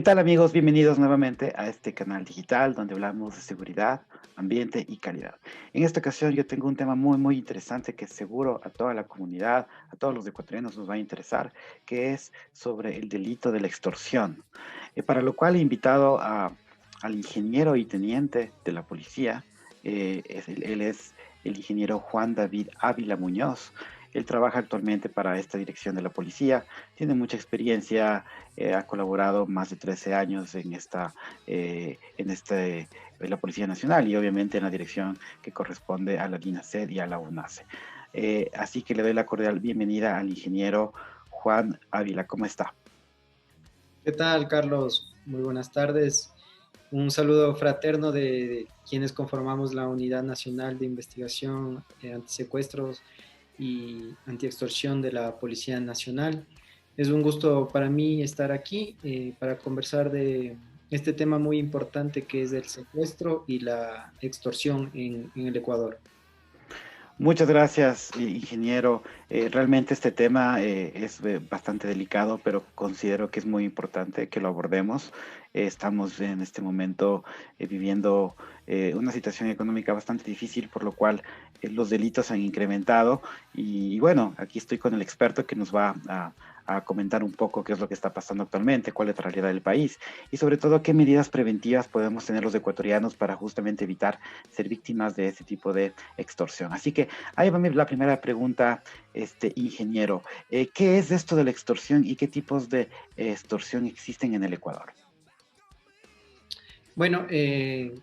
tal amigos? Bienvenidos nuevamente a este canal digital donde hablamos de seguridad, ambiente y calidad. En esta ocasión yo tengo un tema muy interesante que seguro a toda la comunidad, a todos los ecuatorianos nos va a interesar, que es sobre el delito de la extorsión. Para lo cual he invitado al ingeniero y teniente de la policía. Él es el ingeniero Juan David Ávila Muñoz. Él trabaja actualmente para esta dirección de la policía, tiene mucha experiencia, ha colaborado más de 13 años en la Policía Nacional y obviamente en la dirección que corresponde a la DINASED y a la UNACE. Así que le doy la cordial bienvenida al ingeniero Juan Ávila. ¿Cómo está? ¿Qué tal, Carlos? Muy buenas tardes. Un saludo fraterno de quienes conformamos la Unidad Nacional de Investigación Antisecuestros y Antiextorsión de la Policía Nacional. Es un gusto para mí estar aquí para conversar de este tema muy importante que es el secuestro y la extorsión en el Ecuador. Muchas gracias, ingeniero. Realmente este tema es bastante delicado, pero considero que es muy importante que lo abordemos. Estamos en este momento viviendo una situación económica bastante difícil, por lo cual los delitos han incrementado. Y bueno, aquí estoy con el experto que nos va a comentar un poco qué es lo que está pasando actualmente, cuál es la realidad del país y sobre todo qué medidas preventivas podemos tener los ecuatorianos para justamente evitar ser víctimas de este tipo de extorsión. Así que ahí va la primera pregunta, ingeniero. ¿Qué es esto de la extorsión y qué tipos de extorsión existen en el Ecuador? Bueno,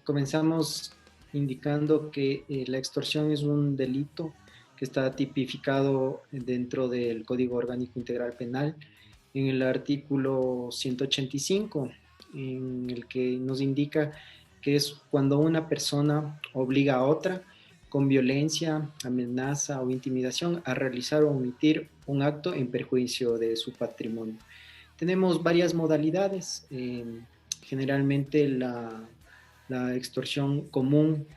comenzamos indicando que la extorsión es un delito que está tipificado dentro del Código Orgánico Integral Penal en el artículo 185, en el que nos indica que es cuando una persona obliga a otra con violencia, amenaza o intimidación a realizar o omitir un acto en perjuicio de su patrimonio. Tenemos varias modalidades. Generalmente la extorsión común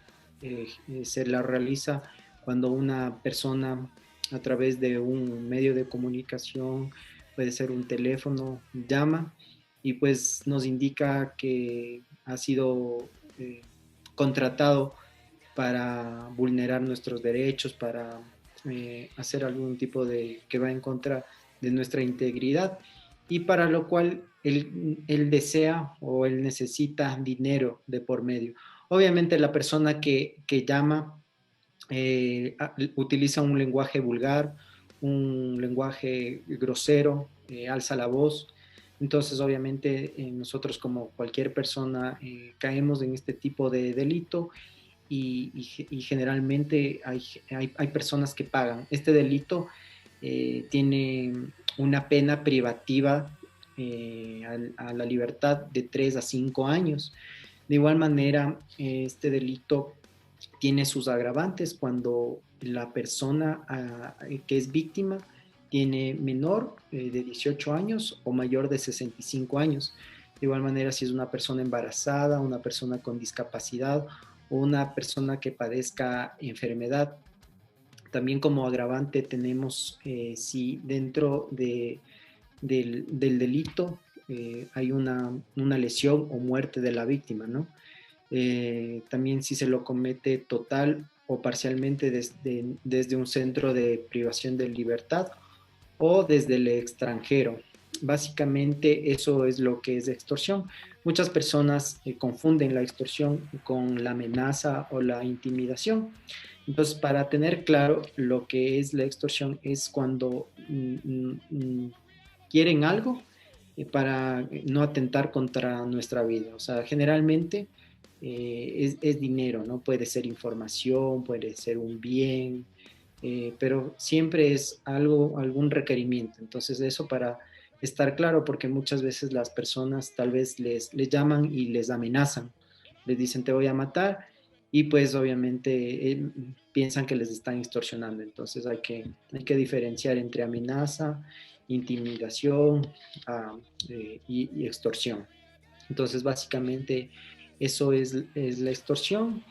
se la realiza cuando una persona a través de un medio de comunicación, puede ser un teléfono, llama y pues nos indica que ha sido contratado para vulnerar nuestros derechos, para hacer algún tipo de que va en contra de nuestra integridad y para lo cual él desea o él necesita dinero de por medio. Obviamente la persona que llama utiliza un lenguaje vulgar, un lenguaje grosero, alza la voz. Entonces, obviamente, nosotros como cualquier persona caemos en este tipo de delito y generalmente hay personas que pagan. Este delito tiene una pena privativa a la libertad de 3 a 5 años. De igual manera, este delito tiene sus agravantes cuando la persona que es víctima tiene menor de 18 años o mayor de 65 años. De igual manera, si es una persona embarazada, una persona con discapacidad o una persona que padezca enfermedad. También como agravante tenemos si dentro del delito hay una lesión o muerte de la víctima, ¿no? También si se lo comete total o parcialmente desde un centro de privación de libertad o desde el extranjero. Básicamente eso es lo que es extorsión. Muchas personas confunden la extorsión con la amenaza o la intimidación. Entonces, para tener claro lo que es la extorsión es cuando quieren algo para no atentar contra nuestra vida. O sea, generalmente es dinero, ¿no? Puede ser información, puede ser un bien, pero siempre es algo, algún requerimiento. Entonces, eso para estar claro, porque muchas veces las personas tal vez les llaman y les amenazan, les dicen te voy a matar y pues obviamente piensan que les están extorsionando. Entonces hay que diferenciar entre amenaza, intimidación y extorsión. Entonces básicamente eso es la extorsión.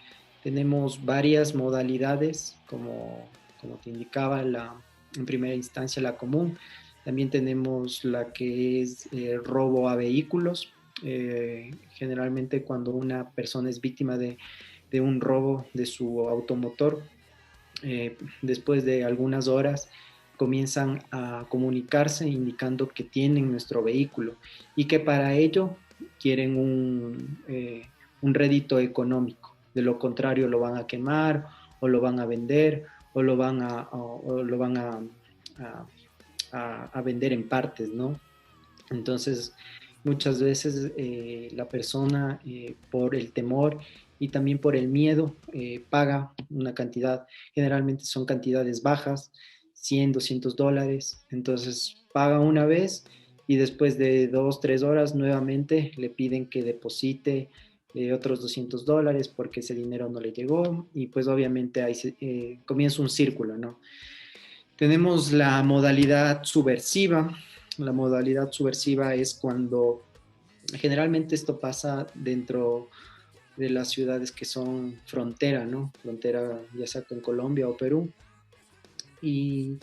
Tenemos varias modalidades, como te indicaba en primera instancia la común. También tenemos la que es robo a vehículos. Generalmente cuando una persona es víctima de un robo de su automotor, después de algunas horas comienzan a comunicarse indicando que tienen nuestro vehículo y que para ello quieren un rédito económico. De lo contrario lo van a quemar o lo van a vender o lo van a, a vender en partes, ¿no? Entonces, muchas veces la persona por el temor y también por el miedo paga una cantidad, generalmente son cantidades bajas, 100, $200, entonces paga una vez y después de 2, 3 horas nuevamente le piden que deposite otros $200 porque ese dinero no le llegó y pues obviamente ahí comienza un círculo, ¿no? Tenemos la modalidad subversiva. La modalidad subversiva es cuando generalmente esto pasa dentro de las ciudades que son frontera, ¿no? Frontera ya sea con Colombia o Perú. Y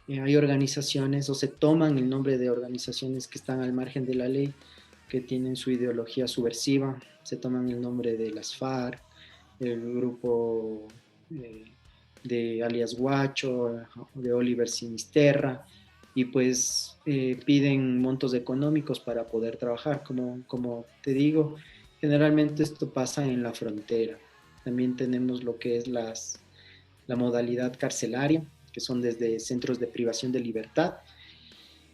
hay organizaciones o se toman el nombre de organizaciones que están al margen de la ley, que tienen su ideología subversiva. Se toman el nombre de las FARC, el grupo eh, de alias Guacho, de Oliver Sinisterra, y pues piden montos económicos para poder trabajar. Como te digo, generalmente esto pasa en la frontera. También tenemos lo que es la modalidad carcelaria, que son desde centros de privación de libertad,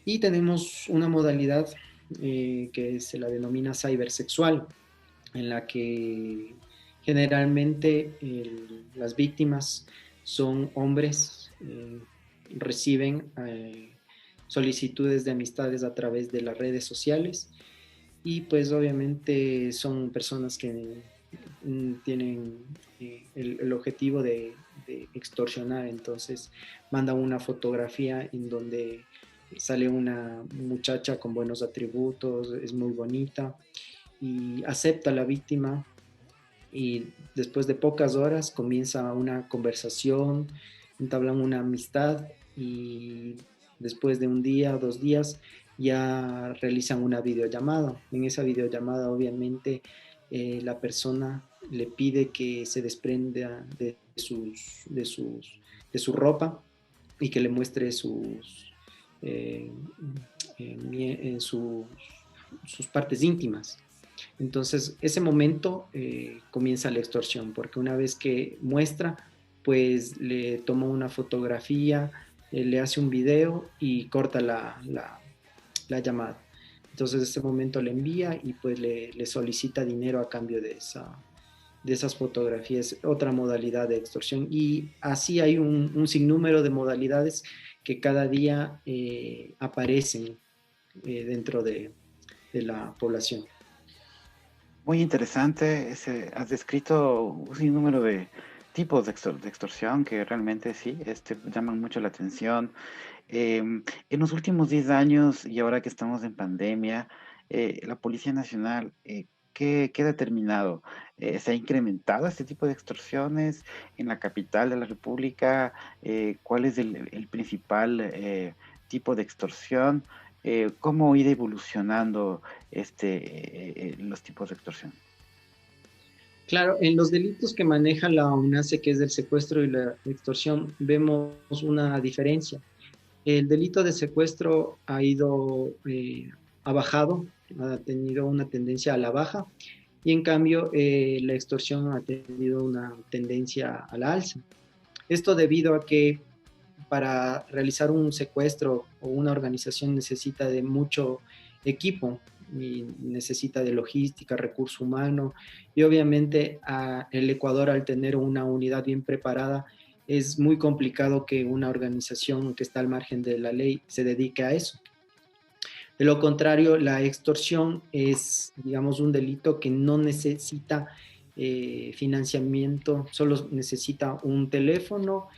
y tenemos una modalidad que se la denomina cibersexual, en la que generalmente las víctimas son hombres, reciben solicitudes de amistades a través de las redes sociales y pues obviamente son personas que tienen el objetivo de extorsionar, entonces mandan una fotografía en donde sale una muchacha con buenos atributos, es muy bonita y acepta la víctima y después de pocas horas comienza una conversación, entablan una amistad y después de un día o 2 días ya realizan una videollamada. En esa videollamada obviamente la persona le pide que se desprenda de su ropa y que le muestre eh, sus, sus partes íntimas. Entonces, ese momento comienza la extorsión, porque una vez que muestra, pues le toma una fotografía, le hace un video y corta la llamada. Entonces, en ese momento le envía y pues le solicita dinero a cambio de esas fotografías, otra modalidad de extorsión. Y así hay un sinnúmero de modalidades que cada día aparecen dentro de la población. Muy interesante. Has descrito un sinnúmero de tipos de extorsión que realmente sí, llaman mucho la atención. En los últimos 10 años y ahora que estamos en pandemia, la Policía Nacional, ¿qué ha determinado? ¿Se ha incrementado este tipo de extorsiones en la capital de la República? ¿Cuál es el principal tipo de extorsión? ¿Cómo ir evolucionando los tipos de extorsión? Claro, en los delitos que maneja la UNACE, que es el secuestro y la extorsión, vemos una diferencia. El delito de secuestro ha bajado, ha tenido una tendencia a la baja, y en cambio la extorsión ha tenido una tendencia a la alza. Esto debido a que para realizar un secuestro o una organización necesita de mucho equipo y necesita de logística, recurso humano y obviamente el Ecuador al tener una unidad bien preparada es muy complicado que una organización que está al margen de la ley se dedique a eso. De lo contrario, la extorsión es, digamos, un delito que no necesita financiamiento, solo necesita un teléfono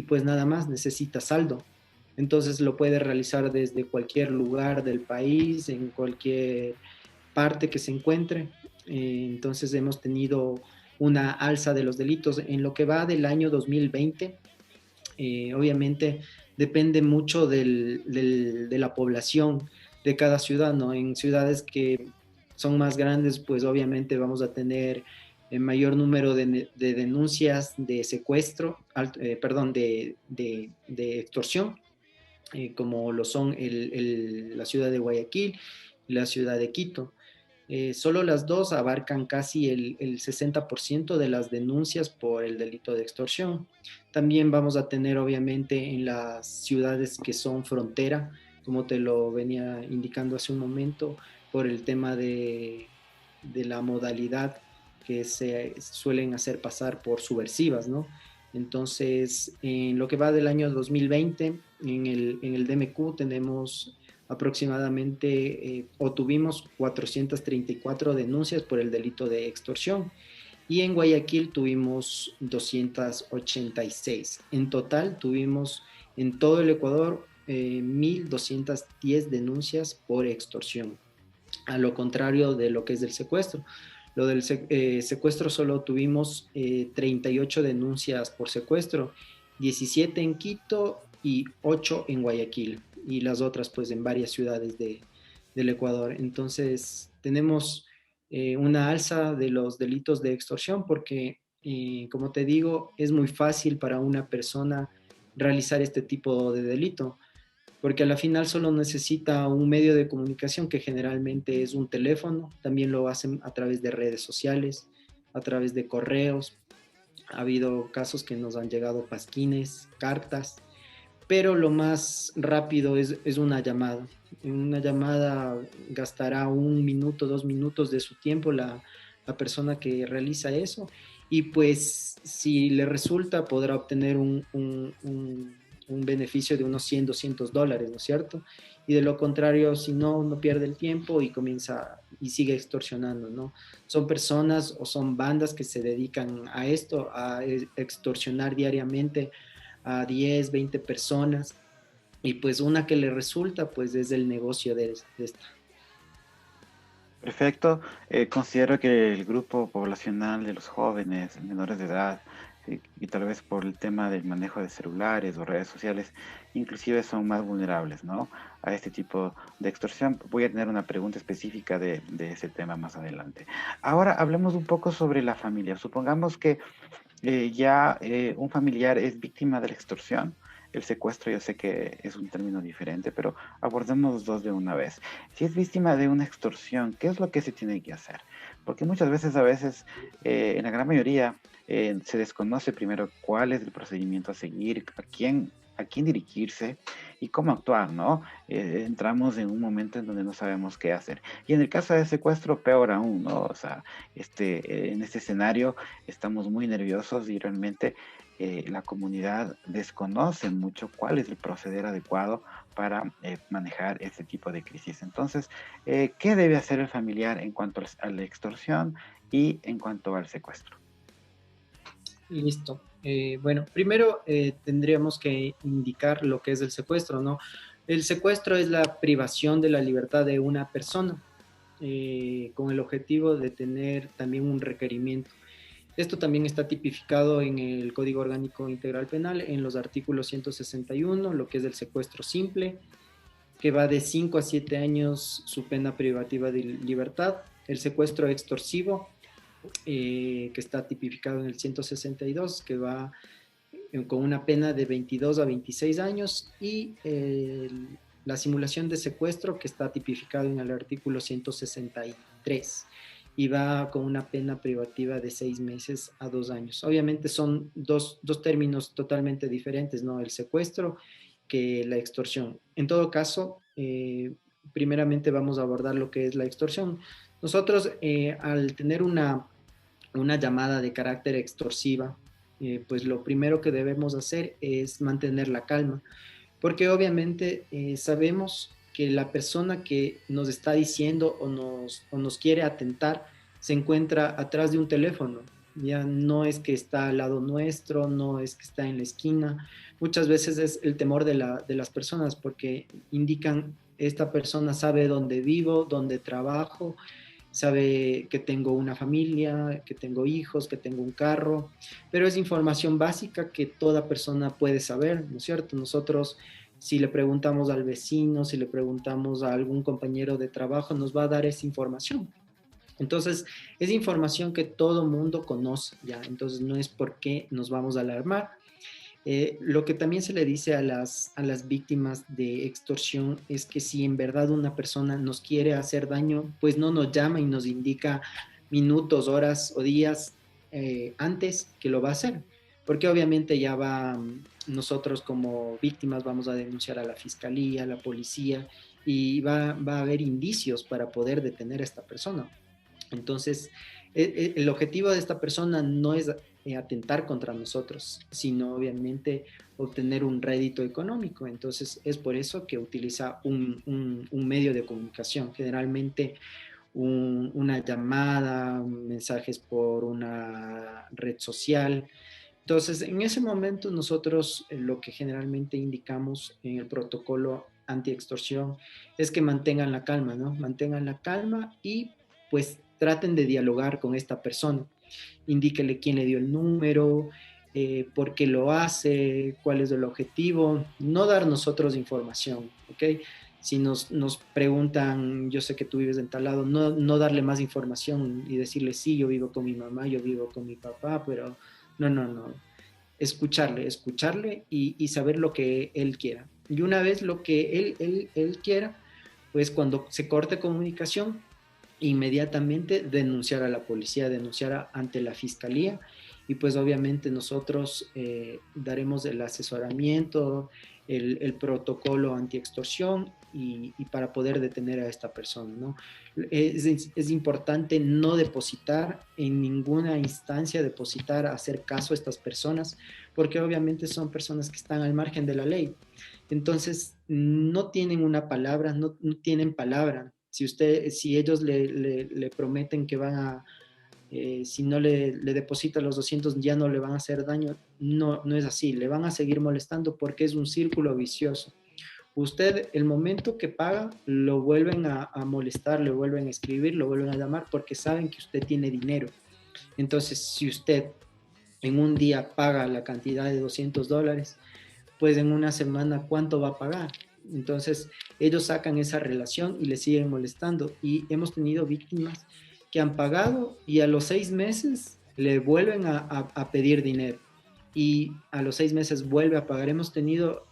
pues nada más necesita saldo. Entonces lo puede realizar desde cualquier lugar del país, en cualquier parte que se encuentre. Entonces hemos tenido una alza de los delitos. En lo que va del año 2020, obviamente depende mucho de la población. de cada ciudad, ¿no? En ciudades que son más grandes, pues obviamente vamos a tener mayor número de denuncias de secuestro, perdón, de extorsión, como lo son la ciudad de Guayaquil y la ciudad de Quito. Solo las dos abarcan casi el 60% de las denuncias por el delito de extorsión. También vamos a tener, obviamente, en las ciudades que son frontera, como te lo venía indicando hace un momento, por el tema de la modalidad que se suelen hacer pasar por subversivas, ¿no? Entonces, en lo que va del año 2020, en el DMQ tenemos aproximadamente, o tuvimos 434 denuncias por el delito de extorsión y en Guayaquil tuvimos 286. En total tuvimos en todo el Ecuador 1.210 denuncias por extorsión, a lo contrario de lo que es del secuestro. Lo del secuestro solo tuvimos 38 denuncias por secuestro, 17 en Quito y 8 en Guayaquil, y las otras pues en varias ciudades del Ecuador. Entonces tenemos una alza de los delitos de extorsión porque, como te digo, es muy fácil para una persona realizar este tipo de delito, porque a la final solo necesita un medio de comunicación que generalmente es un teléfono, también lo hacen a través de redes sociales, a través de correos. Ha habido casos que nos han llegado pasquines, cartas, pero lo más rápido es una llamada. En una llamada gastará 1 minuto, 2 minutos de su tiempo la persona que realiza eso, y pues si le resulta podrá obtener un beneficio de unos 100, $200, ¿no es cierto? Y de lo contrario, si no, no pierde el tiempo y comienza y sigue extorsionando, ¿no? Son personas o son bandas que se dedican a esto, a extorsionar diariamente a 10, 20 personas, y pues una que le resulta pues es el negocio de esta. Perfecto. Considero que el grupo poblacional de los jóvenes menores de edad, y tal vez por el tema del manejo de celulares o redes sociales, inclusive son más vulnerables, ¿no? A este tipo de extorsión. Voy a tener una pregunta específica de ese tema más adelante. Ahora hablemos un poco sobre la familia. Supongamos que ya un familiar es víctima de la extorsión. El secuestro yo sé que es un término diferente, pero abordemos los dos de una vez. Si es víctima de una extorsión, ¿qué es lo que se tiene que hacer? Porque muchas veces, en la gran mayoría, se desconoce primero cuál es el procedimiento a seguir, a quién dirigirse y cómo actuar, ¿no? Entramos en un momento en donde no sabemos qué hacer. Y en el caso de secuestro, peor aún, ¿no? O sea, en este escenario estamos muy nerviosos y realmente la comunidad desconoce mucho cuál es el proceder adecuado para manejar este tipo de crisis. Entonces, ¿qué debe hacer el familiar en cuanto a la extorsión y en cuanto al secuestro? Listo. Bueno, primero tendríamos que indicar lo que es el secuestro, ¿no? El secuestro es la privación de la libertad de una persona, con el objetivo de tener también un requerimiento. Esto también está tipificado en el Código Orgánico Integral Penal, en los artículos 161, lo que es el secuestro simple, que va de 5 a 7 años su pena privativa de libertad. El secuestro extorsivo, que está tipificado en el 162, que va con una pena de 22 a 26 años, y la simulación de secuestro, que está tipificado en el artículo 163 y va con una pena privativa de 6 meses a 2 años. Obviamente son dos términos totalmente diferentes, ¿no? El secuestro que la extorsión. En todo caso, primeramente vamos a abordar lo que es la extorsión. Nosotros, al tener una llamada de carácter extorsiva, pues lo primero que debemos hacer es mantener la calma, porque obviamente sabemos que la persona que nos está diciendo o nos quiere atentar se encuentra atrás de un teléfono. Ya no es que está al lado nuestro, no es que está en la esquina. Muchas veces es el temor de las personas porque indican, esta persona sabe dónde vivo, dónde trabajo, sabe que tengo una familia, que tengo hijos, que tengo un carro, pero es información básica que toda persona puede saber, ¿no es cierto? Nosotros Si le preguntamos al vecino, si le preguntamos a algún compañero de trabajo, nos va a dar esa información. Entonces, es información que todo mundo conoce, ¿ya? Entonces, no es por qué nos vamos a alarmar. Lo que también se le dice a las víctimas de extorsión es que si en verdad una persona nos quiere hacer daño, pues no nos llama y nos indica minutos, horas o días antes que lo va a hacer. Porque obviamente ya va, nosotros como víctimas vamos a denunciar a la fiscalía, a la policía, y va a haber indicios para poder detener a esta persona. Entonces, el objetivo de esta persona no es atentar contra nosotros, sino obviamente obtener un rédito económico. Entonces, es por eso que utiliza un medio de comunicación, generalmente una llamada, mensajes por una red social. Entonces, en ese momento nosotros lo que generalmente indicamos en el protocolo anti-extorsión es que mantengan la calma, ¿no? Mantengan la calma y pues traten de dialogar con esta persona. Indíquele quién le dio el número, por qué lo hace, cuál es el objetivo. No dar nosotros información, ¿ok? Si nos preguntan, yo sé que tú vives en tal lado, no darle más información y decirle, sí, yo vivo con mi mamá, yo vivo con mi papá, pero no. Escucharle y saber lo que él quiera. Y una vez lo que él quiera, pues cuando se corte comunicación, inmediatamente denunciar a la policía, denunciar ante la fiscalía y pues obviamente nosotros daremos el asesoramiento, el protocolo anti-extorsión y para poder detener a esta persona, ¿no? Es importante no depositar en ninguna instancia, hacer caso a estas personas, porque obviamente son personas que están al margen de la ley. Entonces, no tienen una palabra, no tienen palabra. Si ellos le prometen que van a, si no le deposita los 200 ya no le van a hacer daño, no es así, le van a seguir molestando porque es un círculo vicioso. Usted, el momento que paga, lo vuelven a molestar, le vuelven a escribir, lo vuelven a llamar porque saben que usted tiene dinero. Entonces, si usted en un día paga la cantidad de $200, pues en una semana, ¿cuánto va a pagar? Entonces, ellos sacan esa relación y le siguen molestando. Y hemos tenido víctimas que han pagado y a los 6 meses le vuelven a pedir dinero. Y a los 6 meses vuelve a pagar. Hemos tenido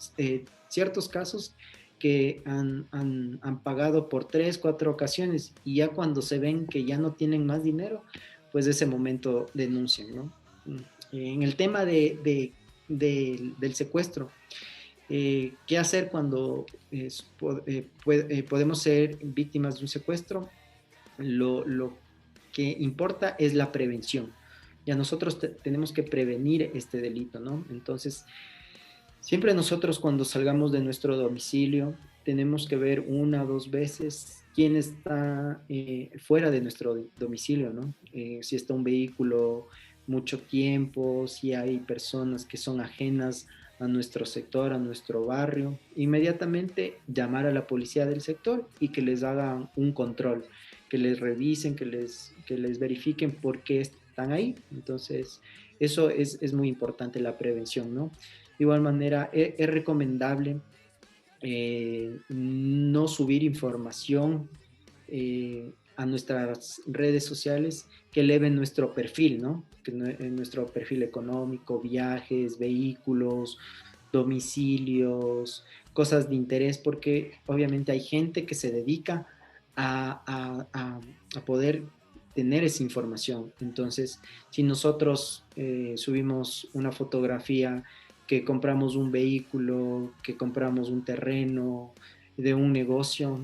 ciertos casos que han pagado por 3, 4 ocasiones y ya cuando se ven que ya no tienen más dinero, pues ese momento denuncian, ¿no? En el tema del secuestro, ¿qué hacer cuando podemos ser víctimas de un secuestro? Lo que importa es la prevención. Ya nosotros tenemos que prevenir este delito, ¿no? Entonces, siempre nosotros cuando salgamos de nuestro domicilio, tenemos que ver 1 o 2 veces quién está fuera de nuestro domicilio, ¿no? Si está un vehículo mucho tiempo, si hay personas que son ajenas a nuestro sector, a nuestro barrio, inmediatamente llamar a la policía del sector y que les hagan un control, que les revisen, que les verifiquen por qué están ahí. Entonces, eso es muy importante, la prevención, ¿no? De igual manera, es recomendable no subir información a nuestras redes sociales que eleven nuestro perfil, ¿no? En nuestro perfil económico, viajes, vehículos, domicilios, cosas de interés, porque obviamente hay gente que se dedica a poder tener esa información. Entonces, si nosotros subimos una fotografía que compramos un vehículo, que compramos un terreno de un negocio,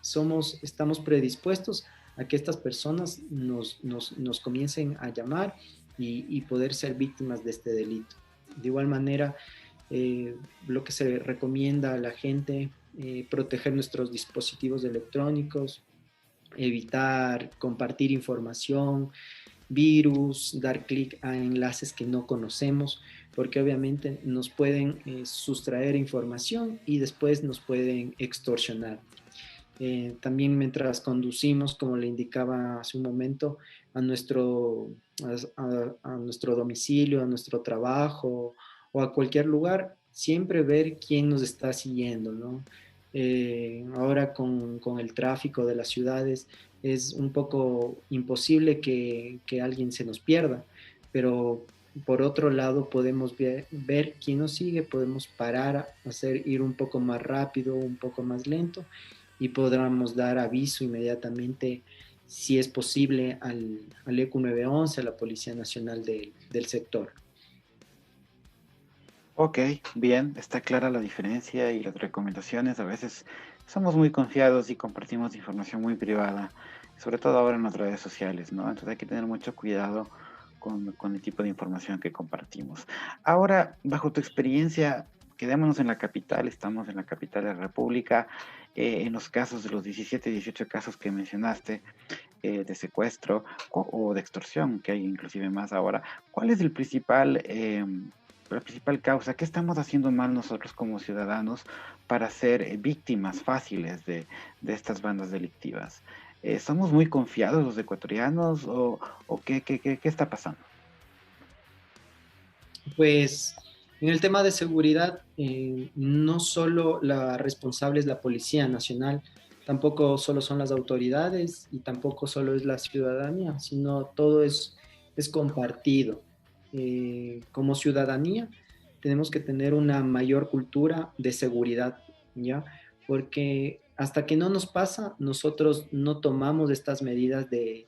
estamos predispuestos a que estas personas nos comiencen a llamar y poder ser víctimas de este delito. De igual manera, lo que se recomienda a la gente, proteger nuestros dispositivos electrónicos, evitar compartir información, virus, dar clic a enlaces que no conocemos, porque obviamente nos pueden sustraer información y después nos pueden extorsionar. También mientras conducimos, como le indicaba hace un momento, a nuestro domicilio, a nuestro trabajo o a cualquier lugar, siempre ver quién nos está siguiendo, ¿no? Ahora con el tráfico de las ciudades es un poco imposible que alguien se nos pierda, pero por otro lado podemos ver quién nos sigue, podemos parar, hacer ir un poco más rápido, un poco más lento y podamos dar aviso inmediatamente si es posible al EQ 911, a la Policía Nacional del sector. Ok, bien, está clara la diferencia y las recomendaciones. A veces somos muy confiados y compartimos información muy privada, sobre todo ahora en las redes sociales, ¿no? Entonces hay que tener mucho cuidado con el tipo de información que compartimos. Ahora, bajo tu experiencia, quedémonos en la capital, estamos en la capital de la República, en los casos de los 17, 18 casos que mencionaste, de secuestro o de extorsión, que hay inclusive más ahora. ¿Cuál es el principal, la principal causa? ¿Qué estamos haciendo mal nosotros como ciudadanos para ser víctimas fáciles de estas bandas delictivas? ¿Somos muy confiados los ecuatorianos o qué está pasando? Pues en el tema de seguridad, no solo la responsable es la Policía Nacional, tampoco solo son las autoridades y tampoco solo es la ciudadanía, sino todo es compartido. Como ciudadanía tenemos que tener una mayor cultura de seguridad, ¿ya? Porque hasta que no nos pasa, nosotros no tomamos estas medidas de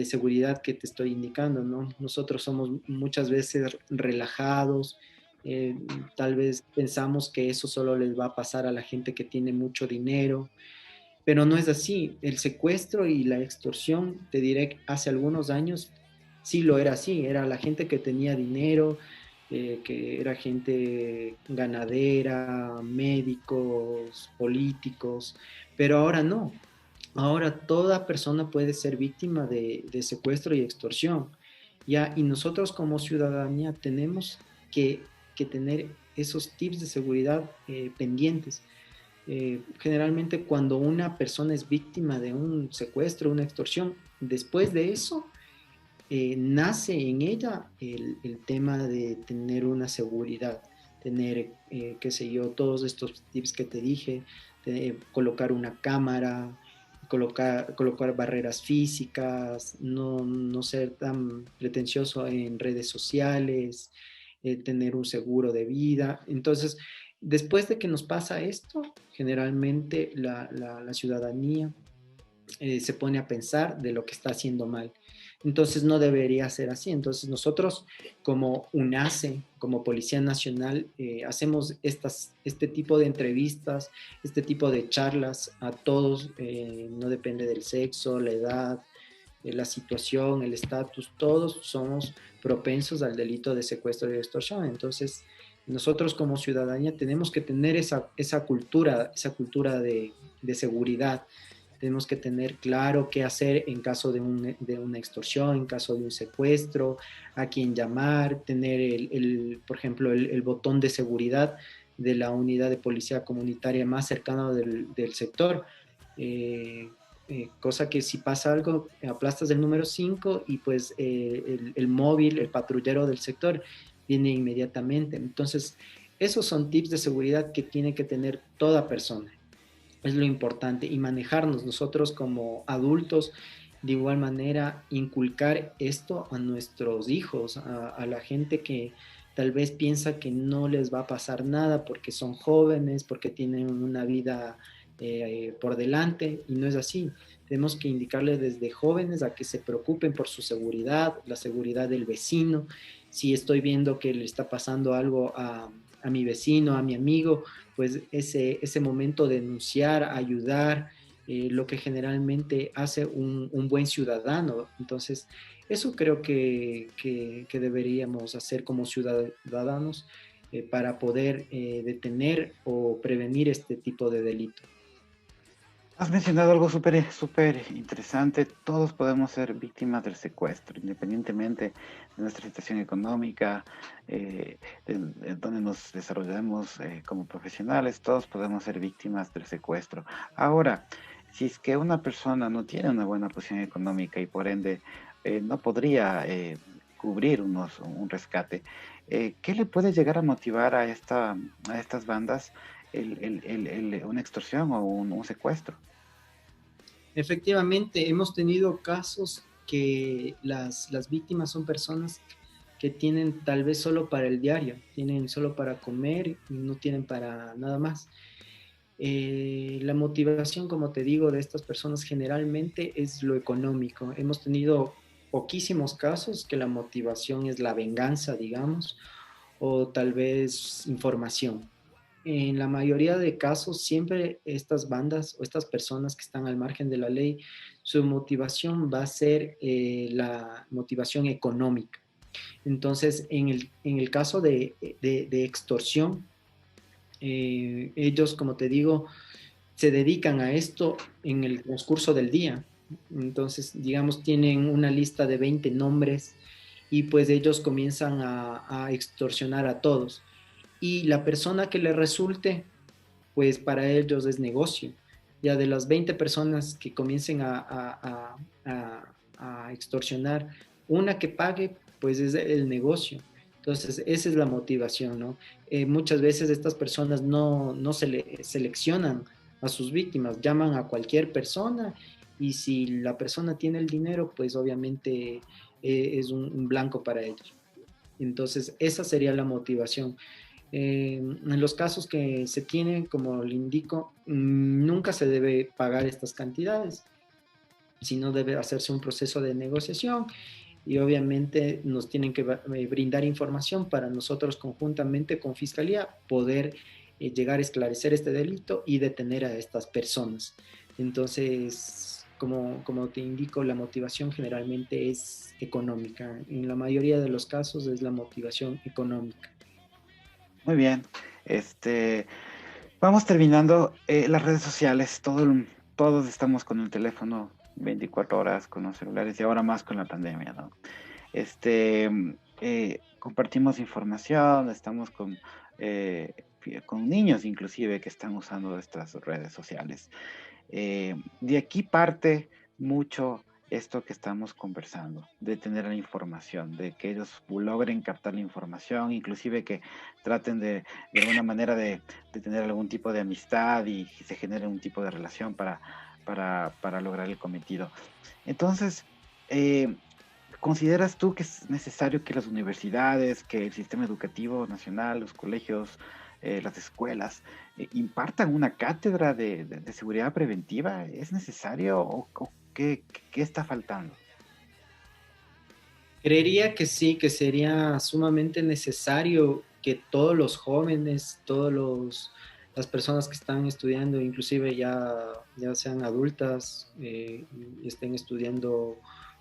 seguridad que te estoy indicando, ¿no? Nosotros somos muchas veces relajados, eh, tal vez pensamos que eso solo les va a pasar a la gente que tiene mucho dinero, pero no es así. El secuestro y la extorsión, te diré, hace algunos años sí lo era así, era la gente que tenía dinero, que era gente ganadera, médicos, políticos, pero ahora no. Ahora toda persona puede ser víctima de secuestro y extorsión, ¿ya? Y nosotros como ciudadanía tenemos que tener esos tips de seguridad pendientes. Generalmente cuando una persona es víctima de un secuestro, una extorsión, después de eso nace en ella el tema de tener una seguridad, tener, qué sé yo, todos estos tips que te dije, colocar una cámara, colocar barreras físicas, no ser tan pretencioso en redes sociales, tener un seguro de vida. Entonces, después de que nos pasa esto, generalmente la ciudadanía se pone a pensar de lo que está haciendo mal. Entonces no debería ser así. Entonces nosotros como UNACE, como Policía Nacional, hacemos este tipo de entrevistas, este tipo de charlas a todos, no depende del sexo, la edad, la situación, el estatus, todos somos propensos al delito de secuestro y extorsión. Entonces nosotros como ciudadanía tenemos que tener esa cultura de seguridad, tenemos que tener claro qué hacer en caso de una extorsión, en caso de un secuestro, a quién llamar, tener, por ejemplo, el botón de seguridad de la unidad de policía comunitaria más cercana del sector. Cosa que si pasa algo, aplastas el número 5 y pues el móvil, el patrullero del sector viene inmediatamente. Entonces, esos son tips de seguridad que tiene que tener toda persona, es lo importante, y manejarnos nosotros como adultos, de igual manera inculcar esto a nuestros hijos, a la gente que tal vez piensa que no les va a pasar nada porque son jóvenes, porque tienen una vida por delante, y no es así. Tenemos que indicarles desde jóvenes a que se preocupen por su seguridad, la seguridad del vecino. Si estoy viendo que le está pasando algo a mi vecino, a mi amigo, pues ese momento de denunciar, ayudar, lo que generalmente hace un buen ciudadano. Entonces, eso creo que deberíamos hacer como ciudadanos para poder detener o prevenir este tipo de delito. Has mencionado algo súper interesante. Todos podemos ser víctimas del secuestro, independientemente de nuestra situación económica, de donde nos desarrollamos como profesionales. Todos podemos ser víctimas del secuestro. Ahora, si es que una persona no tiene una buena posición económica y por ende no podría cubrir un rescate, ¿qué le puede llegar a motivar a a estas bandas una extorsión o un secuestro? Efectivamente, hemos tenido casos que las víctimas son personas que tienen tal vez solo para el diario, tienen solo para comer y no tienen para nada más. La motivación, como te digo, de estas personas generalmente es lo económico. Hemos tenido poquísimos casos que la motivación es la venganza, digamos, o tal vez información. En la mayoría de casos, siempre estas bandas o estas personas que están al margen de la ley, su motivación va a ser la motivación económica. Entonces, en el caso de extorsión, ellos, como te digo, se dedican a esto en el transcurso del día. Entonces, digamos, tienen una lista de 20 nombres y pues ellos comienzan a extorsionar a todos. Y la persona que le resulte, pues para ellos es negocio. Ya de las 20 personas que comiencen a extorsionar, una que pague, pues es el negocio. Entonces, esa es la motivación, ¿no? Muchas veces estas personas no seleccionan a sus víctimas, llaman a cualquier persona y si la persona tiene el dinero, pues obviamente es un blanco para ellos. Entonces, esa sería la motivación. En los casos que se tienen, como le indico, nunca se debe pagar estas cantidades, sino debe hacerse un proceso de negociación y obviamente nos tienen que brindar información para nosotros conjuntamente con Fiscalía poder llegar a esclarecer este delito y detener a estas personas. Entonces, como te indico, la motivación generalmente es económica. En la mayoría de los casos es la motivación económica. Muy bien. Este, vamos terminando. Las redes sociales, todos estamos con el teléfono 24 horas, con los celulares y ahora más con la pandemia, ¿no? Este, compartimos información, estamos con niños inclusive que están usando estas redes sociales. De aquí parte mucho esto que estamos conversando, de tener la información, de que ellos logren captar la información, inclusive que traten de alguna manera de tener algún tipo de amistad y se genere un tipo de relación para lograr el cometido. Entonces, ¿consideras tú que es necesario que las universidades, que el sistema educativo nacional, los colegios, las escuelas, impartan una cátedra de seguridad preventiva? ¿Es necesario o qué está faltando? Creería que sí, que sería sumamente necesario que todos los jóvenes, las personas que están estudiando, inclusive ya sean adultas y estén estudiando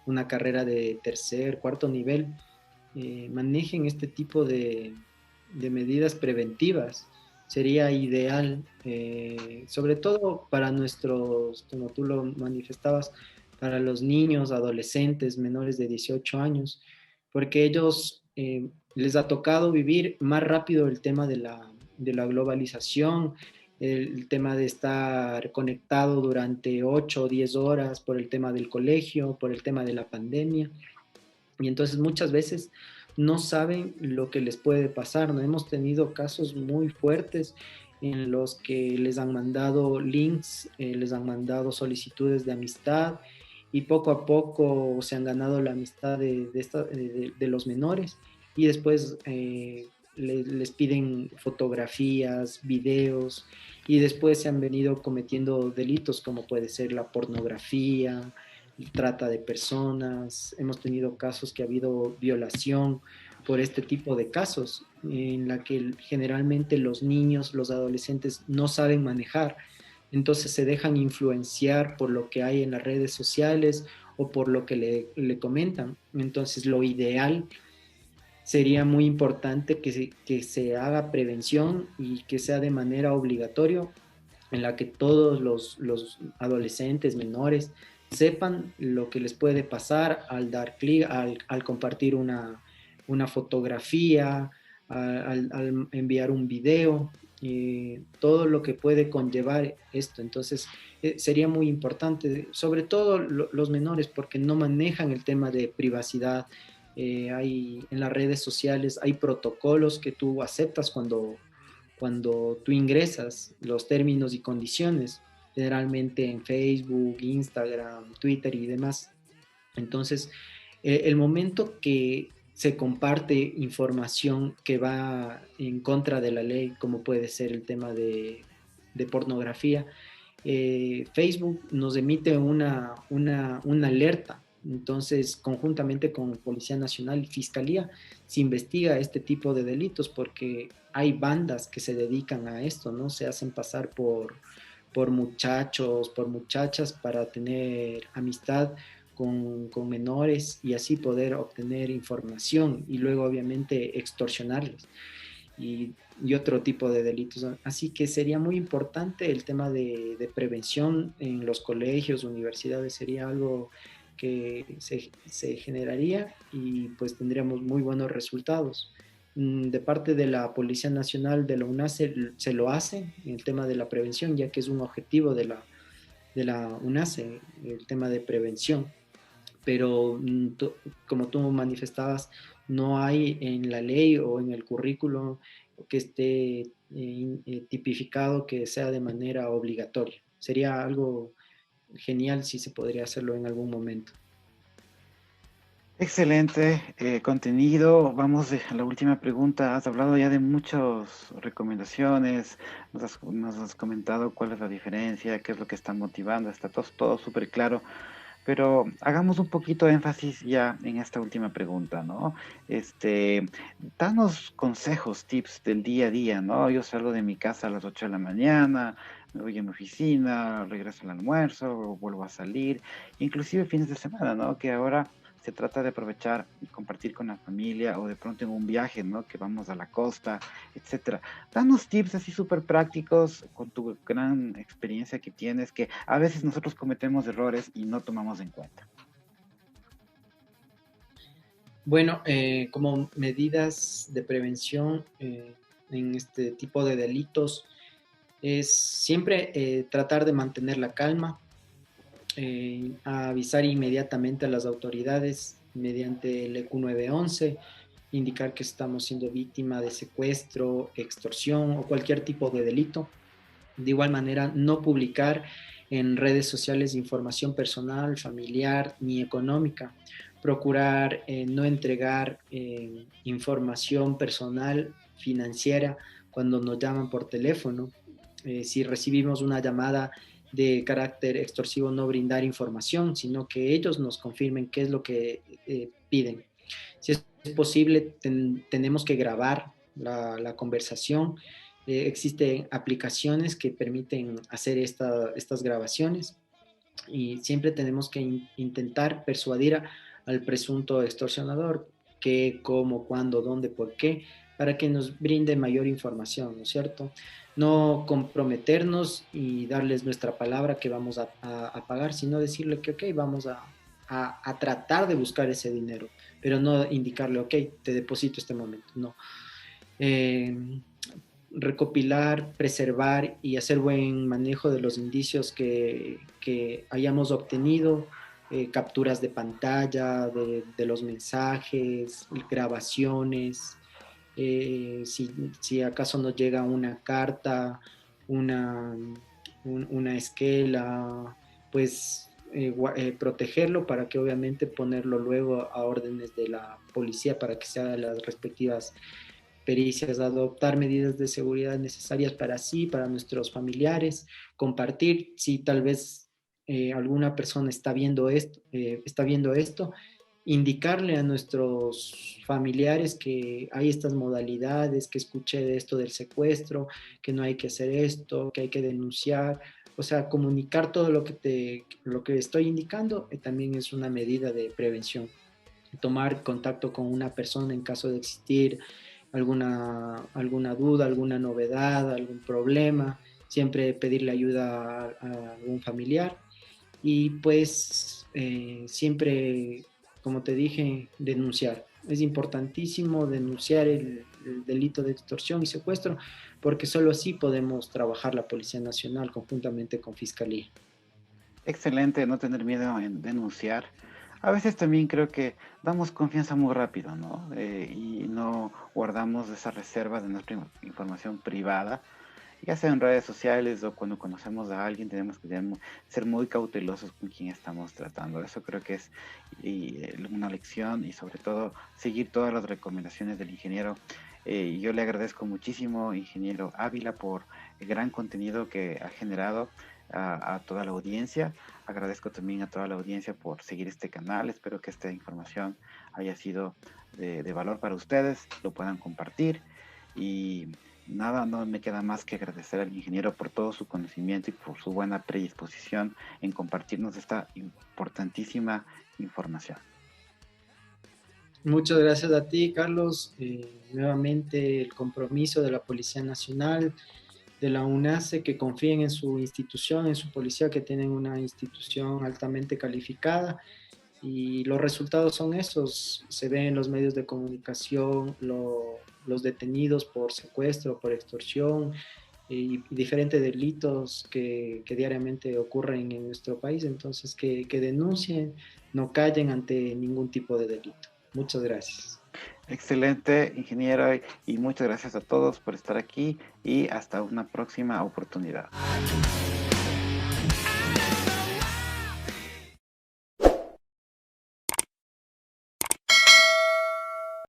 una carrera de tercer, cuarto nivel, manejen este tipo de medidas preventivas. Sería ideal, sobre todo para nuestros, como tú lo manifestabas, para los niños, adolescentes menores de 18 años, porque ellos les ha tocado vivir más rápido el tema de la globalización, el tema de estar conectado durante 8 o 10 horas por el tema del colegio, por el tema de la pandemia. Y entonces muchas veces no saben lo que les puede pasar, ¿no? Hemos tenido casos muy fuertes en los que les han mandado links, les han mandado solicitudes de amistad y poco a poco se han ganado la amistad de los menores y después les piden fotografías, videos y después se han venido cometiendo delitos como puede ser la pornografía, trata de personas, hemos tenido casos que ha habido violación por este tipo de casos, en la que generalmente los niños, los adolescentes no saben manejar, entonces se dejan influenciar por lo que hay en las redes sociales o por lo que le comentan. Entonces lo ideal sería muy importante que se haga prevención y que sea de manera obligatoria en la que todos los adolescentes menores sepan lo que les puede pasar al dar clic, al compartir una fotografía, al enviar un video, todo lo que puede conllevar esto. Entonces, sería muy importante, sobre todo los menores, porque no manejan el tema de privacidad, hay en las redes sociales, hay protocolos que tú aceptas cuando tú ingresas los términos y condiciones, generalmente en Facebook, Instagram, Twitter y demás. Entonces, el momento que se comparte información que va en contra de la ley, como puede ser el tema de pornografía, Facebook nos emite una alerta. Entonces, conjuntamente con Policía Nacional y Fiscalía, se investiga este tipo de delitos porque hay bandas que se dedican a esto, ¿no? Se hacen pasar por muchachos, por muchachas para tener amistad con menores y así poder obtener información y luego obviamente extorsionarles y otro tipo de delitos. Así que sería muy importante el tema de prevención en los colegios, universidades, sería algo que se generaría y pues tendríamos muy buenos resultados. De parte de la Policía Nacional de la UNACE se lo hace en el tema de la prevención, ya que es un objetivo de la UNACE, el tema de prevención, pero como tú manifestabas, no hay en la ley o en el currículo que esté tipificado que sea de manera obligatoria. Sería algo genial si se podría hacerlo en algún momento. Excelente contenido. Vamos a la última pregunta. Has hablado ya de muchas recomendaciones, nos has comentado cuál es la diferencia, qué es lo que está motivando, está todo súper claro. Pero hagamos un poquito de énfasis ya en esta última pregunta, ¿no? Danos consejos, tips del día a día, ¿no? Yo salgo de mi casa a las 8 de la mañana, me voy a mi oficina, regreso al almuerzo, vuelvo a salir, inclusive fines de semana, ¿no? Que ahora se trata de aprovechar y compartir con la familia o de pronto en un viaje, ¿no? Que vamos a la costa, etcétera. Danos tips así súper prácticos con tu gran experiencia que tienes, que a veces nosotros cometemos errores y no tomamos en cuenta. Bueno, como medidas de prevención en este tipo de delitos, es siempre tratar de mantener la calma, a avisar inmediatamente a las autoridades mediante el EQ911, indicar que estamos siendo víctima de secuestro, extorsión o cualquier tipo de delito. De igual manera, no publicar en redes sociales información personal, familiar ni económica. Procurar no entregar información personal, financiera, cuando nos llaman por teléfono. Si recibimos una llamada de carácter extorsivo, no brindar información, sino que ellos nos confirmen qué es lo que piden. Si es posible, tenemos que grabar la conversación. Existen aplicaciones que permiten hacer estas grabaciones y siempre tenemos que intentar persuadir al presunto extorsionador qué, cómo, cuándo, dónde, por qué, para que nos brinde mayor información, ¿no es cierto? No comprometernos y darles nuestra palabra que vamos a pagar, sino decirle que, ok, vamos a tratar de buscar ese dinero, pero no indicarle, ok, te deposito este momento, no. Eh, recopilar, preservar y hacer buen manejo de los indicios que hayamos obtenido, capturas de pantalla, de los mensajes, grabaciones, si acaso nos llega una carta, una, una esquela, pues protegerlo para que obviamente ponerlo luego a órdenes de la policía para que se hagan las respectivas pericias, adoptar medidas de seguridad necesarias para sí, para nuestros familiares, compartir si tal vez alguna persona está viendo esto, indicarle a nuestros familiares que hay estas modalidades, que escuché de esto del secuestro, que no hay que hacer esto, que hay que denunciar. O sea, comunicar todo lo que estoy indicando también es una medida de prevención. Tomar contacto con una persona en caso de existir alguna duda, alguna novedad, algún problema, siempre pedirle ayuda a algún familiar y pues siempre, como te dije, denunciar. Es importantísimo denunciar el delito de extorsión y secuestro porque solo así podemos trabajar la Policía Nacional conjuntamente con Fiscalía. Excelente, no tener miedo en denunciar. a veces también creo que damos confianza muy rápido, ¿no? Y no guardamos esa reserva de nuestra información privada, ya sea en redes sociales o cuando conocemos a alguien, tenemos ser muy cautelosos con quien estamos tratando. Eso creo que es una lección y sobre todo seguir todas las recomendaciones del ingeniero. Yo le agradezco muchísimo, ingeniero Ávila, por el gran contenido que ha generado a toda la audiencia. Agradezco también a toda la audiencia por seguir este canal. Espero que esta información haya sido de valor para ustedes, lo puedan compartir y nada, no me queda más que agradecer al ingeniero por todo su conocimiento y por su buena predisposición en compartirnos esta importantísima información. Muchas gracias a ti, Carlos. Nuevamente el compromiso de la Policía Nacional, de la UNACE, que confíen en su institución, en su policía, que tienen una institución altamente calificada. Y los resultados son esos, se ven en los medios de comunicación, los detenidos por secuestro, por extorsión y diferentes delitos que diariamente ocurren en nuestro país. Entonces, que denuncien, no callen ante ningún tipo de delito. Muchas gracias. Excelente, ingeniero, y muchas gracias a todos por estar aquí y hasta una próxima oportunidad.